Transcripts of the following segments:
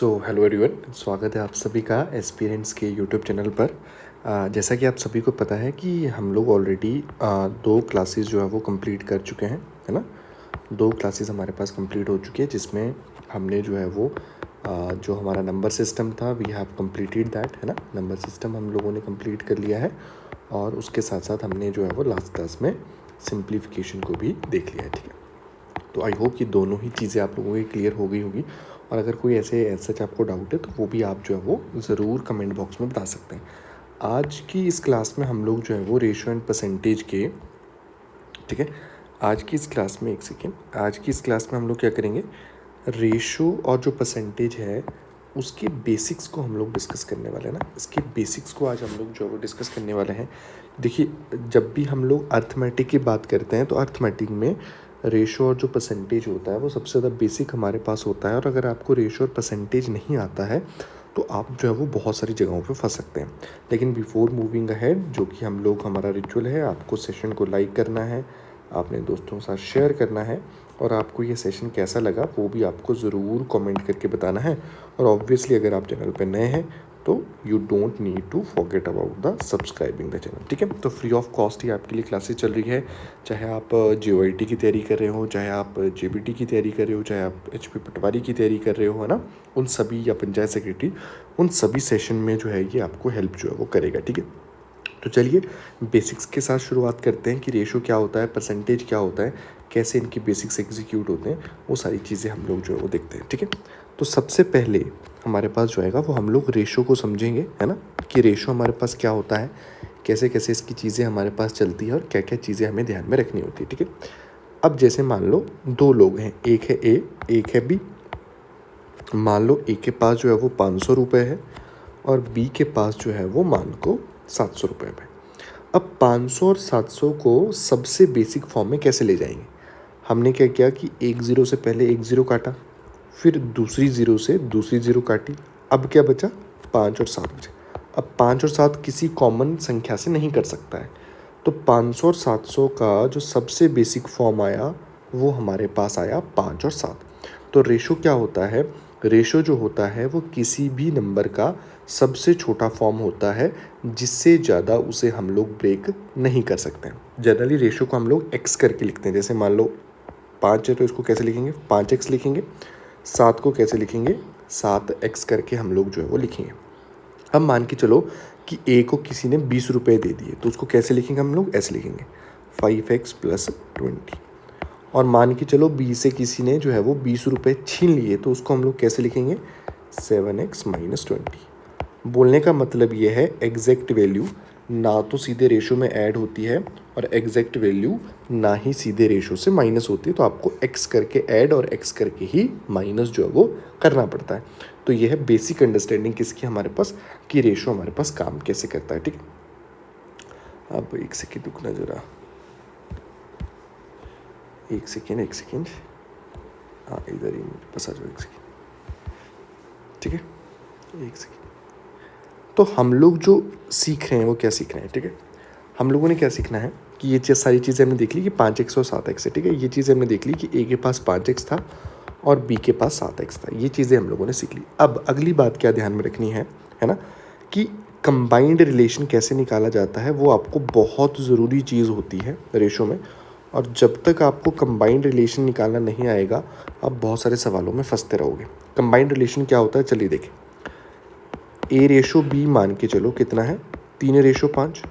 Hello everyone, स्वागत है आप सभी का एस्पिरेंट्स के यूट्यूब चैनल पर। जैसा कि आप सभी को पता है कि हम लोग ऑलरेडी 2 क्लासेस जो है वो कंप्लीट कर चुके हैं, है ना। 2 क्लासेस हमारे पास कंप्लीट हो चुकी है, जिसमें हमने जो है वो जो हमारा नंबर सिस्टम था, वी हैव कंप्लीटेड दैट, है ना। नंबर सिस्टम हम लोगों ने कंप्लीट कर लिया है और उसके साथ साथ हमने जो है वो लास्ट क्लास में सिंप्लीफिकेशन को भी देख लिया है, ठीक है। तो आई होप कि दोनों ही चीज़ें आप लोगों की क्लियर हो गई होगी, और अगर कोई ऐसे सच आपको डाउट है तो वो भी आप जो है वो ज़रूर कमेंट बॉक्स में बता सकते हैं। आज की इस क्लास में हम लोग जो है वो रेशियो एंड परसेंटेज के, ठीक है, आज की इस क्लास में एक सेकेंड, आज की इस क्लास में हम लोग क्या करेंगे, रेशियो और जो परसेंटेज है उसके बेसिक्स को हम लोग डिस्कस करने वाले हैं ना। इसके बेसिक्स को आज हम लोग जो है वो डिस्कस करने वाले हैं। देखिए, जब भी हम लोग अर्थमेटिक की बात करते हैं तो अर्थमेटिक में रेशो और जो परसेंटेज होता है वो सबसे ज़्यादा बेसिक हमारे पास होता है, और अगर आपको रेशो और परसेंटेज नहीं आता है तो आप जो है वो बहुत सारी जगहों पे फंस सकते हैं। लेकिन बिफोर मूविंग अहेड, जो कि हम लोग हमारा रिचुअल है, आपको सेशन को लाइक करना है, आपने दोस्तों के साथ शेयर करना है, और आपको ये सेशन कैसा लगा वो भी आपको ज़रूर कमेंट करके बताना है। और ऑब्वियसली अगर आप चैनल पर नए हैं तो you don't need to forget about the subscribing the channel, ठीक है। तो फ्री ऑफ कॉस्ट ही आपके लिए क्लासेस चल रही है, चाहे आप JOIT की तैयारी कर रहे हो, चाहे आप JBT की तैयारी कर रहे हो, चाहे आप HP पटवारी की तैयारी कर रहे हो, है ना। उन सभी, या पंचायत सेक्रेटरी, उन सभी सेशन में जो है ये आपको हेल्प जो है वो करेगा, ठीक है। तो चलिए बेसिक्स के साथ शुरुआत करते हैं कि रेशो क्या होता है, परसेंटेज क्या होता है, कैसे इनके बेसिक्स एग्जीक्यूट होते हैं, वो सारी चीज़ें हम लोग जो है वो देखते हैं, ठीक है। तो सबसे पहले हमारे पास जो आएगा वो हम लोग रेशो को समझेंगे, है ना, कि रेशो हमारे पास क्या होता है, कैसे कैसे इसकी चीज़ें हमारे पास चलती है और क्या क्या चीज़ें हमें ध्यान में रखनी होती है, ठीक है। अब जैसे मान लो 2 लोग हैं, एक है ए, एक है बी। मान लो ए के पास जो है वो 500 रुपये है और बी के पास जो है वो मान को 700 रुपये है। अब 500 और 700 को सबसे बेसिक फॉर्म में कैसे ले जाएंगे। हमने क्या किया कि एक ज़ीरो से पहले एक ज़ीरो काटा, फिर दूसरी ज़ीरो से दूसरी ज़ीरो काटी, अब क्या बचा, 5 और 7 बचे। अब 5 और 7 किसी कॉमन संख्या से नहीं कर सकता है, तो 500 और 700 का जो सबसे बेसिक फॉर्म आया वो हमारे पास आया 5 और 7। तो रेशो क्या होता है, रेशो जो होता है वो किसी भी नंबर का सबसे छोटा फॉर्म होता है, जिससे ज़्यादा उसे हम लोग ब्रेक नहीं कर सकते हैं। जनरली रेशो को हम लोग एक्स करके लिखते हैं। जैसे मान लो 5 है तो इसको कैसे लिखेंगे, 5x लिखेंगे। 7 को कैसे लिखेंगे, 7x करके हम लोग जो है वो लिखेंगे। अब मान के चलो कि ए को किसी ने 20 रुपये दे दिए, तो उसको कैसे लिखेंगे हम लोग, ऐसे लिखेंगे 5x + 20। और मान के चलो बी से किसी ने जो है वो 20 रुपये छीन लिए, तो उसको हम लोग कैसे लिखेंगे, 7x - 20। बोलने का मतलब ये है एग्जैक्ट वैल्यू ना तो सीधे रेशो में ऐड होती है, और एग्जैक्ट वैल्यू ना ही सीधे रेशो से माइनस होती है। तो आपको x करके ऐड और x करके ही माइनस जो है वो करना पड़ता है। तो ये है बेसिक अंडरस्टैंडिंग किसकी हमारे पास, कि रेशो हमारे पास काम कैसे करता है, ठीक है। अब एक सेकेंड रुकना जरा, एक सेकेंड, हाँ इधर ही मेरे पास आ जाओ, एक सेकेंड, ठीक है, एक सेकेंड। तो हम लोग जो सीख रहे हैं वो क्या सीख रहे हैं, ठीक है। हम लोगों ने क्या सीखना है कि ये सारी चीज़ें हमने देख ली कि 5x और 7x है, ठीक है। ये चीज़ें हमने देख ली कि ए के पास 5x था और बी के पास 7x था। ये चीज़ें हम लोगों ने सीख ली। अब अगली बात क्या ध्यान में रखनी है ना, कि कंबाइंड रिलेशन कैसे निकाला जाता है, वो आपको बहुत ज़रूरी चीज़ होती है रेशो में। और जब तक आपको कंबाइंड रिलेशन निकालना नहीं आएगा, आप बहुत सारे सवालों में फंसते रहोगे। कंबाइंड रिलेशन क्या होता है, चलिए देखें। A/B मान के चलो कितना है, 3/5,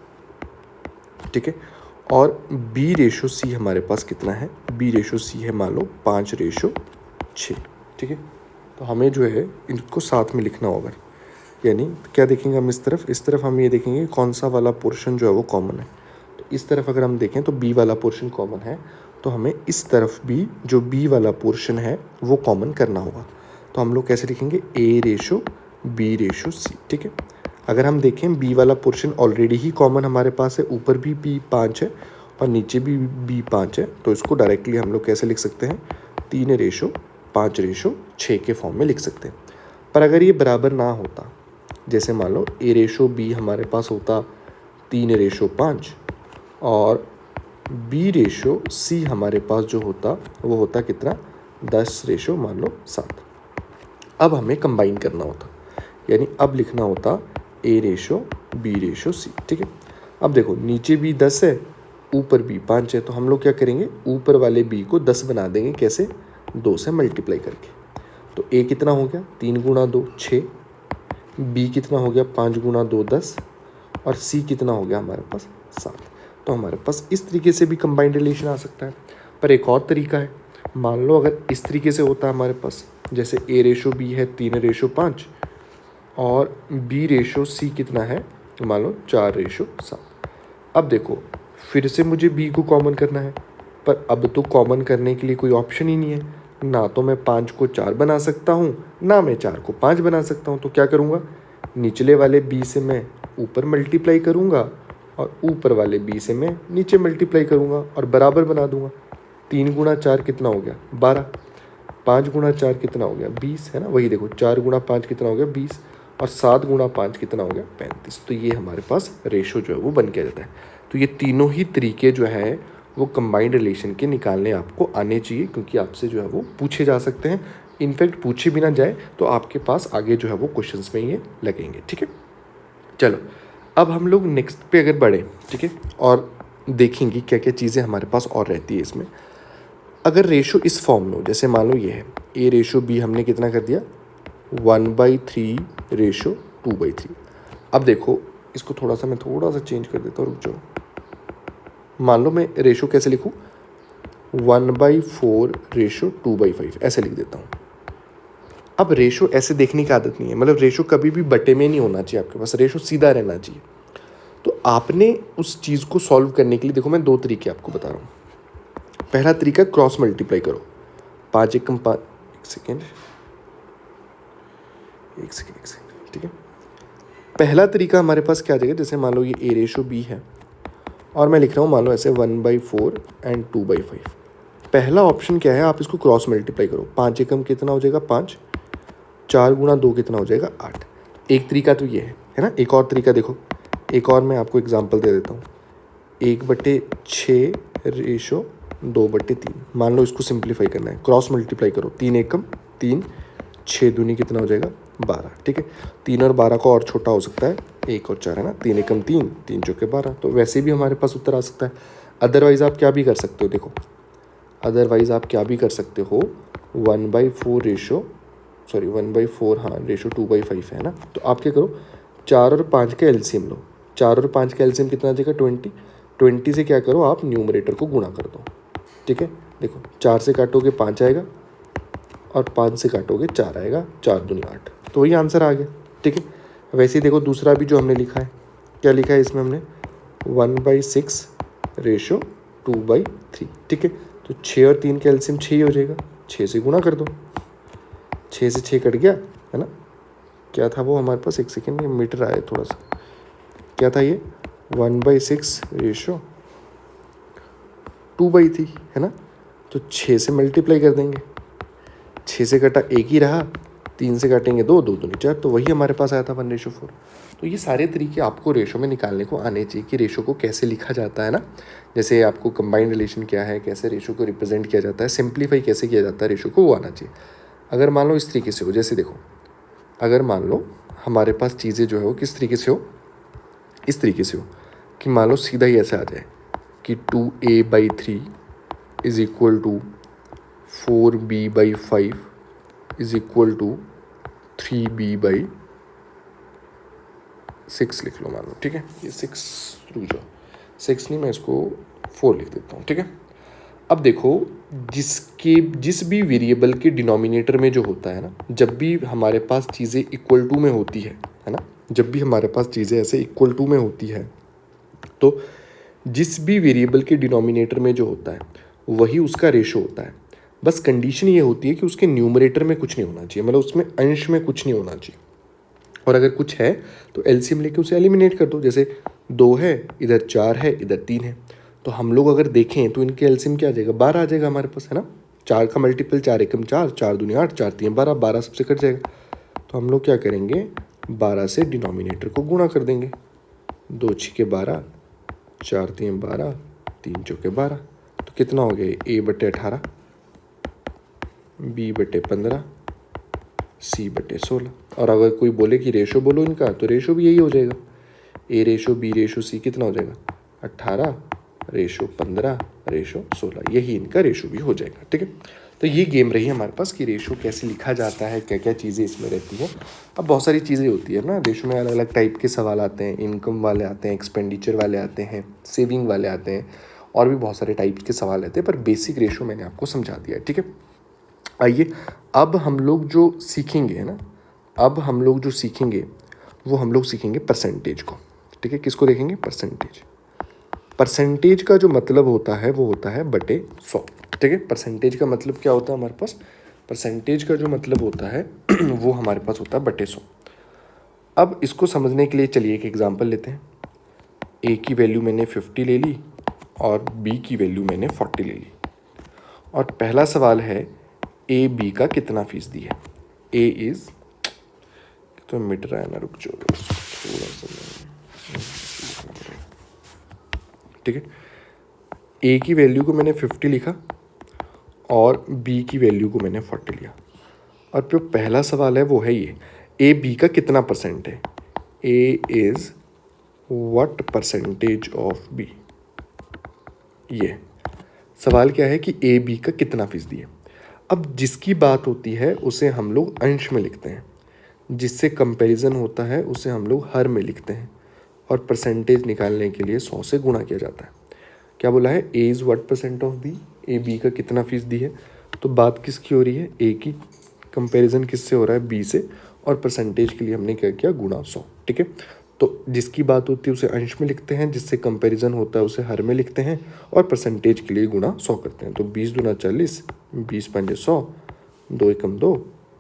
ठीक है। और B/C हमारे पास कितना है, B/C है मान लो 5/6, ठीक है। तो हमें जो है इनको साथ में लिखना होगा, यानी क्या देखेंगे हम, इस तरफ हम ये देखेंगे कौन सा वाला पोर्शन जो है वो कॉमन है। तो इस तरफ अगर हम देखें तो B वाला पोर्शन कॉमन है, तो हमें इस तरफ भी जो B वाला पोर्शन है वो कॉमन करना होगा। तो हम लोग कैसे लिखेंगे, A/B/C, ठीक है। अगर हम देखें B वाला पोर्शन ऑलरेडी ही कॉमन हमारे पास है, ऊपर भी B5 है और नीचे भी B5 है, तो इसको डायरेक्टली हम लोग कैसे लिख सकते हैं, 3/5/6 के फॉर्म में लिख सकते हैं। पर अगर ये बराबर ना होता, जैसे मान लो A/B हमारे पास होता 3/5 और B/C हमारे पास जो होता वो होता कितना, 10 मान लो 7। अब हमें कंबाइन करना होता, यानी अब लिखना होता a ratio b ratio c। ठीक है, अब देखो नीचे भी 10 है, ऊपर भी 5 है, तो हम लोग क्या करेंगे, ऊपर वाले b को 10 बना देंगे। कैसे? 2 से मल्टीप्लाई करके। तो a कितना हो गया, 3 गुणा 2 6, b कितना हो गया, 5 गुणा 2 10, और c कितना हो गया हमारे पास 7। तो हमारे पास इस तरीके से भी कंबाइंड रिलेशन आ सकता है। पर एक और तरीका है, मान लो अगर इस तरीके से होता है हमारे पास, जैसे a रेशो b है 3 रेशो 5, और b रेशो c कितना है, मान लो 4 रेशो 7। अब देखो फिर से मुझे b को कॉमन करना है, पर अब तो कॉमन करने के लिए कोई ऑप्शन ही नहीं है, ना तो मैं 5 को 4 बना सकता हूँ, ना मैं 4 को 5 बना सकता हूँ। तो क्या करूँगा, निचले वाले b से मैं ऊपर मल्टीप्लाई करूँगा, और ऊपर वाले b से मैं नीचे मल्टीप्लाई करूँगा और बराबर बना दूंगा। 3 गुणा 4 कितना हो गया, 12। 5 गुणा 4 कितना हो गया, 20, है ना। वही देखो 4 गुणा 5 कितना हो गया, 20, और 7 गुणा 5 कितना हो गया, 35। तो ये हमारे पास रेशो जो है वो बन के जाता है। तो ये तीनों ही तरीके जो है वो कंबाइंड रिलेशन के निकालने आपको आने चाहिए, क्योंकि आपसे जो है वो पूछे जा सकते हैं। इनफैक्ट पूछे भी ना जाए तो आपके पास आगे जो है वो क्वेश्चंस में ये लगेंगे। ठीक है, चलो अब हम लोग नेक्स्ट पे अगर बढ़े, ठीक है, और देखेंगे क्या क्या चीज़ें हमारे पास और रहती है इसमें। अगर रेशो इस फॉर्म में हो, जैसे मान लो ये है a रेशो b, हमने कितना कर दिया 1/3 रेशो 2/3। अब देखो इसको थोड़ा सा मैं थोड़ा सा चेंज कर देता हूँ, रुक जाओ। मान लो मैं रेशो कैसे लिखूँ, 1/4 रेशो 2/5 ऐसे लिख देता हूँ। अब रेशो ऐसे देखने की आदत नहीं है, मतलब रेशो कभी भी बटे में नहीं होना चाहिए आपके पास, रेशो सीधा रहना चाहिए। तो आपने उस चीज़ को सॉल्व करने के लिए देखो मैं 2 तरीके आपको बता रहा हूँ। पहला तरीका क्रॉस मल्टीप्लाई करो, 5 एकम 5, एक सेकेंड, ठीक है। पहला तरीका हमारे पास क्या आ जाएगा, जैसे मान लो ये a रेशो b है और मैं लिख रहा हूँ मान लो ऐसे 1/4 एंड 2/5। पहला ऑप्शन क्या है, आप इसको क्रॉस मल्टीप्लाई करो। 5 एकम कितना हो जाएगा 5, 4 गुणा 2 कितना हो जाएगा 8। एक तरीका तो ये है ना। एक और तरीका देखो, एक और मैं आपको एग्जांपल दे देता हूँ, 1/6 रेशो 2/3। मान लो इसको सिंप्लीफाई करना है, क्रॉस मल्टीप्लाई करो, 3 एकम 3, 6 दूनी कितना हो जाएगा 12। ठीक है, 3 और 12 का और छोटा हो सकता है 1 और 4, है ना। 3 एकम 3, 3 चौके 12। तो वैसे भी हमारे पास उत्तर आ सकता है। अदरवाइज़ आप क्या भी कर सकते हो, देखो अदरवाइज़ आप क्या भी कर सकते हो, 1/4 रेशो 1/4, हाँ रेशो 2/5 है ना। तो आप क्या करो, 4 और 5 का एलसीएम लो। 4 और 5 का एलसीएम कितना आ जाएगा 20। 20 से क्या करो आप न्यूमरेटर को गुणा कर दो। ठीक है, देखो 4 से काटोगे 5 आएगा, और 5 से काटोगे 4 आएगा, 4 दूनी 8। तो वही आंसर आ गया। ठीक है, वैसे ही देखो दूसरा भी जो हमने लिखा है, क्या लिखा है इसमें हमने 1/6 रेशो 2/3। ठीक है, तो 6 और 3 का एलसीएम 6 ही हो जाएगा, 6 से गुणा कर दो, 6 से 6 कट गया, है ना। क्या था वो हमारे पास, एक सेकेंड, ये मीटर आया थोड़ा सा, क्या था ये 1/6 रेशो 2/3, है ना। तो 6 से मल्टीप्लाई कर देंगे, 6 से कटा 1 ही रहा, 3 से काटेंगे 2, 2 दूनी 4, तो वही हमारे पास आया था 1/4। तो ये सारे तरीके आपको रेशो में निकालने को आने चाहिए कि रेशो को कैसे लिखा जाता है ना। जैसे आपको कंबाइंड रिलेशन क्या है, कैसे रेशो को रिप्रेजेंट किया जाता है, सिंप्लीफाई कैसे किया जाता है रेशो को, वो आना चाहिए। अगर मान लो इस तरीके से हो, जैसे देखो अगर मान लो हमारे पास चीज़ें जो है वो किस तरीके से हो, इस तरीके से हो कि मान लो सीधा ही ऐसे आ जाए कि 2a/3 is equal to 4b/5 is equal to 3b/6 लिख लो मान लो। ठीक है, ये 6 रुक जाओ, 6 नहीं, मैं इसको 4 लिख देता हूँ। ठीक है, अब देखो जिस भी वेरिएबल के डिनोमिनेटर में जो होता है ना, जब भी हमारे पास चीज़ें इक्वल टू में होती है ना, जब भी हमारे पास चीज़ें ऐसे इक्वल टू में होती है, तो जिस भी वेरिएबल के डिनोमिनेटर में जो होता है वही उसका रेशो होता है। बस कंडीशन ये होती है कि उसके न्यूमरेटर में कुछ नहीं होना चाहिए, मतलब उसमें अंश में कुछ नहीं होना चाहिए, और अगर कुछ है तो एलसीएम लेके उसे एलिमिनेट कर दो। जैसे 2 है, इधर 4 है, इधर 3 है, तो हम लोग अगर देखें तो इनके एलसीएम क्या आ जाएगा, 12 आ जाएगा हमारे पास, है ना। 4 का मल्टीपल 4 एकम 4, 4 दूनी 8, 4 3 12, 12 सबसे कट जाएगा। तो हम लोग क्या करेंगे, 12 से डिनोमिनेटर को गुणा कर देंगे, 2 छिके 12, 4 3 12, 3 चौके 12। तो कितना हो गया, a/18, b/15, C/16। और अगर कोई बोले कि रेशो बोलो इनका, तो रेशो भी यही हो जाएगा, A/B/C कितना हो जाएगा, 18/15/16, यही इनका रेशो भी हो जाएगा। ठीक है, तो ये गेम रही हमारे पास कि रेशो कैसे लिखा जाता है, क्या क्या चीज़ें इसमें रहती हैं। अब बहुत सारी चीज़ें होती है ना रेशो में, अलग अलग टाइप के सवाल आते हैं, इनकम वाले आते हैं, एक्सपेंडिचर वाले आते हैं, सेविंग वाले आते हैं, और भी बहुत सारे टाइप्स के सवाल रहते हैं, पर बेसिक रेशो मैंने आपको समझा दिया है। ठीक है, आइए अब हम लोग जो सीखेंगे है ना, अब हम लोग जो सीखेंगे वो हम लोग सीखेंगे परसेंटेज को। ठीक है, किसको देखेंगे, परसेंटेज। परसेंटेज का जो मतलब होता है वो होता है बटे 100। ठीक है, परसेंटेज का मतलब क्या होता है हमारे पास, परसेंटेज का जो मतलब होता है वो हमारे पास होता है बटे 100। अब इसको समझने के लिए चलिए एक एग्जांपल लेते हैं। ए की वैल्यू मैंने 50 ले ली और बी की वैल्यू मैंने 40 ले ली, और पहला सवाल है ए बी का कितना फीसदी है। ए इज़, तो मिट रहा है ना, रुक जाओ थोड़ा सा, ठीक है। ए की वैल्यू को मैंने 50 लिखा और बी की वैल्यू को मैंने 40 लिया, और जो पहला सवाल है वो है ये, ए बी का कितना परसेंट है। A is what percentage of b. ये सवाल क्या है कि ए बी का कितना फीसदी है। अब जिसकी बात होती है उसे हम लोग अंश में लिखते हैं, जिससे कंपैरिजन होता है उसे हम लोग हर में लिखते हैं, और परसेंटेज निकालने के लिए 100 से गुणा किया जाता है। क्या बोला है, a is what percent of b, a b का कितना फीसदी है। तो बात किसकी हो रही है, ए की। कंपैरिजन किससे हो रहा है, बी से, और परसेंटेज के लिए हमने क्या किया, गुणा 100। ठीक है, तो जिसकी बात होती है उसे अंश में लिखते हैं, जिससे कंपैरिजन होता है उसे हर में लिखते हैं, और परसेंटेज के लिए गुणा 100 करते हैं। तो 20 दूना 40, 20 पंजे 100, 2 एकम 2,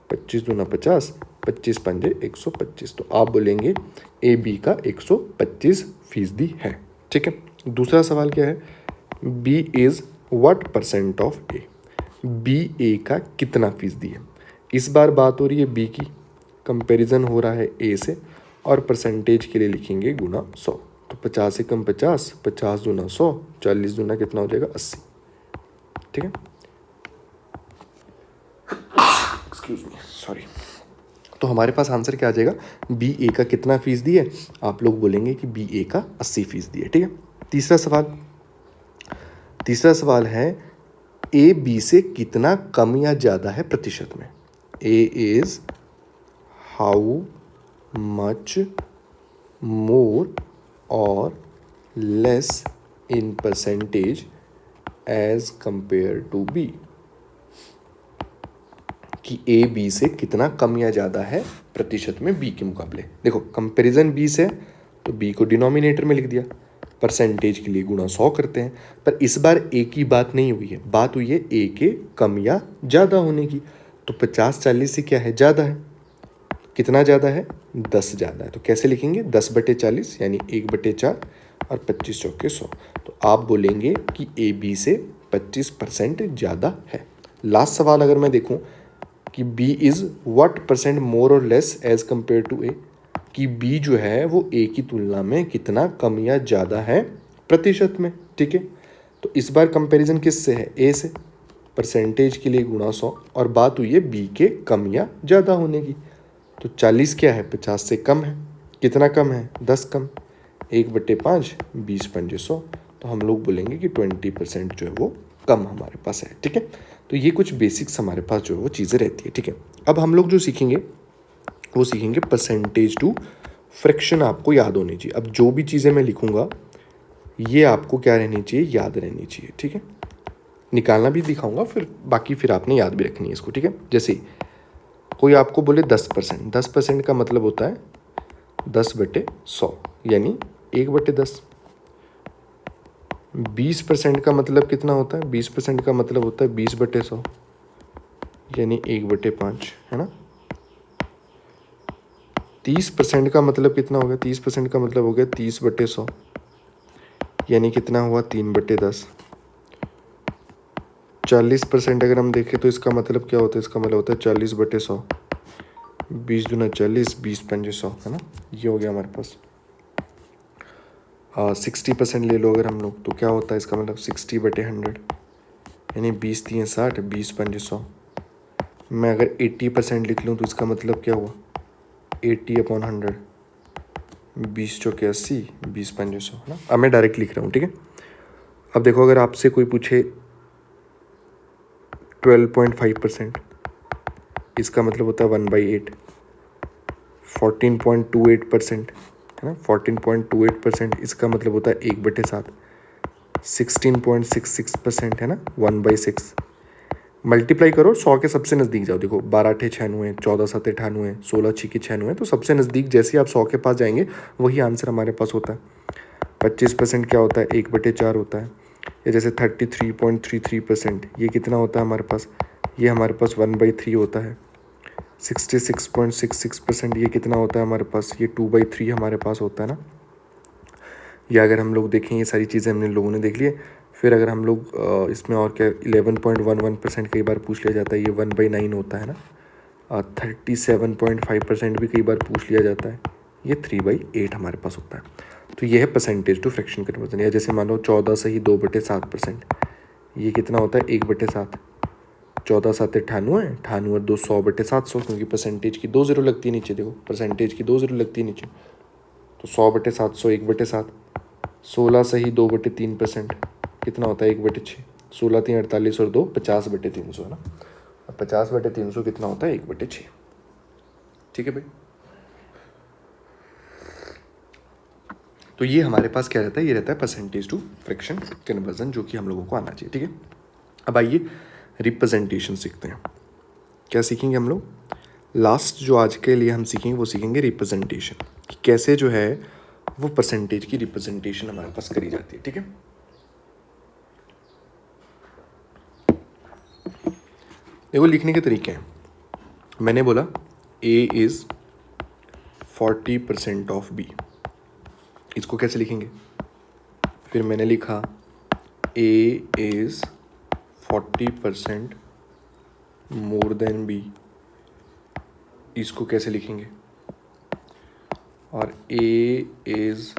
25 दूना 50, 25 पंजे 125। तो आप बोलेंगे ए बी का 125% है। ठीक है, दूसरा सवाल क्या है, B is what percent of A. B A का कितना फीसदी है। इस बार बात हो रही है बी की, कंपैरिजन हो रहा है ए से, और परसेंटेज के लिए लिखेंगे गुणा 100। तो 50 से कम 50, 50 दूना 100, 40 दूना कितना हो जाएगा, 80। ठीक है, एक्सक्यूज मी, सॉरी। तो हमारे पास आंसर क्या आ जाएगा, बी ए का कितना फीसदी है, आप लोग बोलेंगे कि बी ए का 80% है। ठीक है, तीसरा सवाल है ए बी से कितना कम या ज़्यादा है प्रतिशत में। A is how much more और less in percentage as compare to B, कि ए बी से कितना कम या ज़्यादा है प्रतिशत में बी के मुकाबले। देखो कंपैरिजन बी से, तो बी को डिनोमिनेटर में लिख दिया, परसेंटेज के लिए गुणा 100 करते हैं। पर इस बार ए की बात नहीं हुई है, बात हुई है ए के कम या ज़्यादा होने की। तो 50-40 से क्या है, ज़्यादा है। कितना ज़्यादा है, 10 ज़्यादा है। तो कैसे लिखेंगे, 10/40 यानी 1/4, और 25 चौके 100। तो आप बोलेंगे कि ए बी से 25% ज़्यादा है। लास्ट सवाल अगर मैं देखूं कि b is what percent more और less as compare to a, कि बी जो है वो ए की तुलना में कितना कम या ज़्यादा है प्रतिशत में। ठीक है, तो इस बार कंपैरिजन किससे है, ए से, परसेंटेज के लिए गुणा 100, और बात हुई है बी के कम या ज़्यादा होने की। तो 40 क्या है, 50 से कम है। कितना कम है, 10 कम, 1/5, 20 पंजे 100। तो हम लोग बोलेंगे कि 20% जो है वो कम हमारे पास है। ठीक है, तो ये कुछ बेसिक्स हमारे पास जो है वो चीज़ें रहती है। ठीक है, अब हम लोग जो सीखेंगे वो सीखेंगे परसेंटेज टू फ्रैक्शन। आपको याद होनी चाहिए। अब जो भी चीज़ें मैं लिखूंगा ये आपको क्या रहनी चाहिए, याद रहनी चाहिए। ठीक है, निकालना भी दिखाऊंगा, फिर बाकी फिर आपने याद भी रखनी है इसको। ठीक है, जैसे कोई आपको बोले 10%, 10% का मतलब होता है 10/100 यानी 1/10। 20% का मतलब कितना होता है, 20% का मतलब होता है 20/100 यानी 1/5, है ना। 30% का मतलब कितना हो गया, 30% का मतलब हो गया 30/100 यानी कितना हुआ, 3/10। 40% अगर हम देखें तो इसका मतलब क्या होता है, इसका मतलब होता है 40/100, 20 दूना 40, 20 पंजे 100, है ना। ये हो गया हमारे पास। 60% ले लो अगर हम लोग, तो क्या होता है इसका मतलब 60/100 यानी 20 3 60, 20 पंजे 100, मैं अगर 80% लिख लूँ तो इसका मतलब क्या हुआ, 80/100, 20 चौके 80, 20 पंजे 100, है ना। अब मैं डायरेक्ट लिख रहा हूँ, ठीक है। अब देखो, अगर आपसे कोई पूछे 12.5%, इसका मतलब होता है 1/8। 14.28%, है ना, 14.28%, इसका मतलब होता है 1/7। 16.66%, है ना, 1/6। मल्टीप्लाई करो, 100 के सबसे नज़दीक जाओ। देखो 12 × 6 96, 14 × 7 98, 16 × 6 96, तो सबसे नज़दीक जैसे ही आप 100 के पास जाएंगे वही आंसर हमारे पास होता है। 25% क्या होता है, 1/4 होता है। या जैसे 33.33%, ये कितना होता है हमारे पास, ये हमारे पास 1/3 होता है। 66.66%, ये कितना होता है हमारे पास, ये 2/3 हमारे पास होता है ना। या अगर हम लोग देखें, ये सारी चीज़ें हमने लोगों ने देख ली है। फिर अगर हम लोग इसमें और क्या, 11.11% कई बार पूछ लिया जाता है, ये 1/9 होता है ना। 37.5% भी कई बार पूछ लिया जाता है, ये 3/8 हमारे पास होता है। तो ये है परसेंटेज टू फ्रैक्शन कन्वर्जन। या जैसे मान लो 14 सही 2/7%, ये कितना होता है, 1/7। 14 × 7 98, 98 2 100/700, क्योंकि परसेंटेज की 2 0 लगती है नीचे। देखो परसेंटेज की 2 0 लगती है नीचे, तो 100/700 1/7। 16 सही 2/3%, कितना होता है, 1/6। 16 3 48 और 2 50/300, है ना। 50/300 कितना होता है, 1/6। ठीक है भाई। तो ये हमारे पास क्या रहता है, ये रहता है परसेंटेज टू फ्रैक्शन कन्वर्जन, जो कि हम लोगों को आना चाहिए। ठीक है, अब आइए रिप्रेजेंटेशन सीखते हैं। क्या सीखेंगे हम लोग, लास्ट जो आज के लिए हम सीखेंगे वो सीखेंगे रिप्रेजेंटेशन, कि कैसे जो है वो परसेंटेज की रिप्रेजेंटेशन हमारे पास करी जाती है। ठीक है, देखो लिखने के तरीके हैं। मैंने बोला A इज़ 40% ऑफ B, इसको कैसे लिखेंगे। फिर मैंने लिखा A is 40% more than B, इसको कैसे लिखेंगे। और A is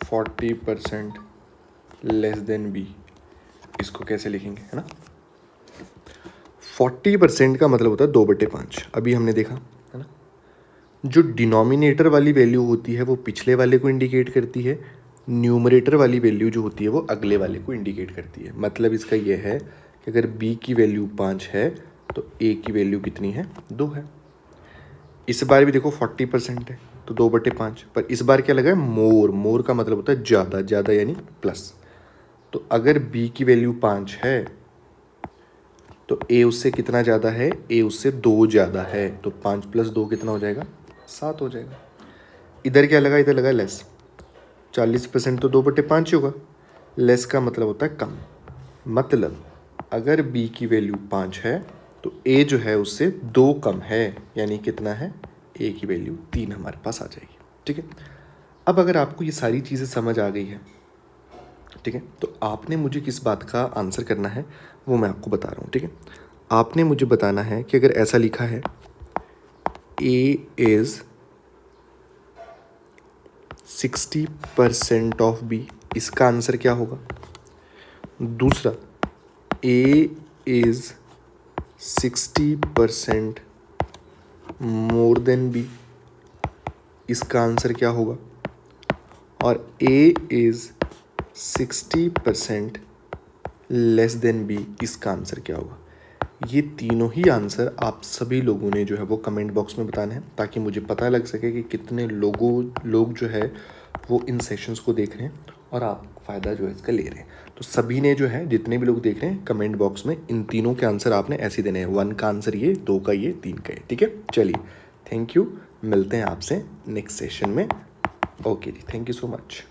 40% less than B, इसको कैसे लिखेंगे, है ना। 40% का मतलब होता है 2/5। अभी हमने देखा, है ना, जो डिनोमिनेटर वाली वैल्यू होती है वो पिछले वाले को इंडिकेट करती है, न्यूमरेटर वाली वैल्यू जो होती है वो अगले वाले को इंडिकेट करती है। मतलब इसका यह है कि अगर B की वैल्यू 5 है तो A की वैल्यू कितनी है, 2 है। इस बार भी देखो 40% है तो 2/5, पर इस बार क्या लगा है, मोर। मोर का मतलब होता है ज़्यादा, ज़्यादा यानी प्लस। तो अगर B की वैल्यू 5 है तो A उससे कितना ज़्यादा है, A उससे 2 ज़्यादा है, तो 5 + 2 कितना हो जाएगा, 7 हो जाएगा। इधर क्या लगा, इधर लगा लेस। 40% तो 2/5 ही होगा। लेस का मतलब होता है कम। मतलब अगर B की वैल्यू 5 है तो A जो है उससे 2 कम है, यानी कितना है, A की वैल्यू 3 हमारे पास आ जाएगी। ठीक है, अब अगर आपको ये सारी चीज़ें समझ आ गई है, ठीक है, तो आपने मुझे किस बात का आंसर करना है वो मैं आपको बता रहा हूँ। ठीक है, आपने मुझे बताना है कि अगर ऐसा लिखा है A इज़ 60% ऑफ B, इसका आंसर क्या होगा। दूसरा, A is 60% more than B, इसका आंसर क्या होगा। और A is 60% less than B, इसका आंसर क्या होगा। ये तीनों ही आंसर आप सभी लोगों ने जो है वो कमेंट बॉक्स में बताना है, ताकि मुझे पता लग सके कि कितने लोग जो है वो इन सेशंस को देख रहे हैं और आप फ़ायदा जो है इसका ले रहे हैं। तो सभी ने जो है, जितने भी लोग देख रहे हैं, कमेंट बॉक्स में इन तीनों के आंसर आपने ऐसे देने हैं। 1 का आंसर ये, 2 का ये, 3 का ये। ठीक है, चलिए, थैंक यू, मिलते हैं आपसे नेक्स्ट सेशन में। ओके जी, थैंक यू सो मच।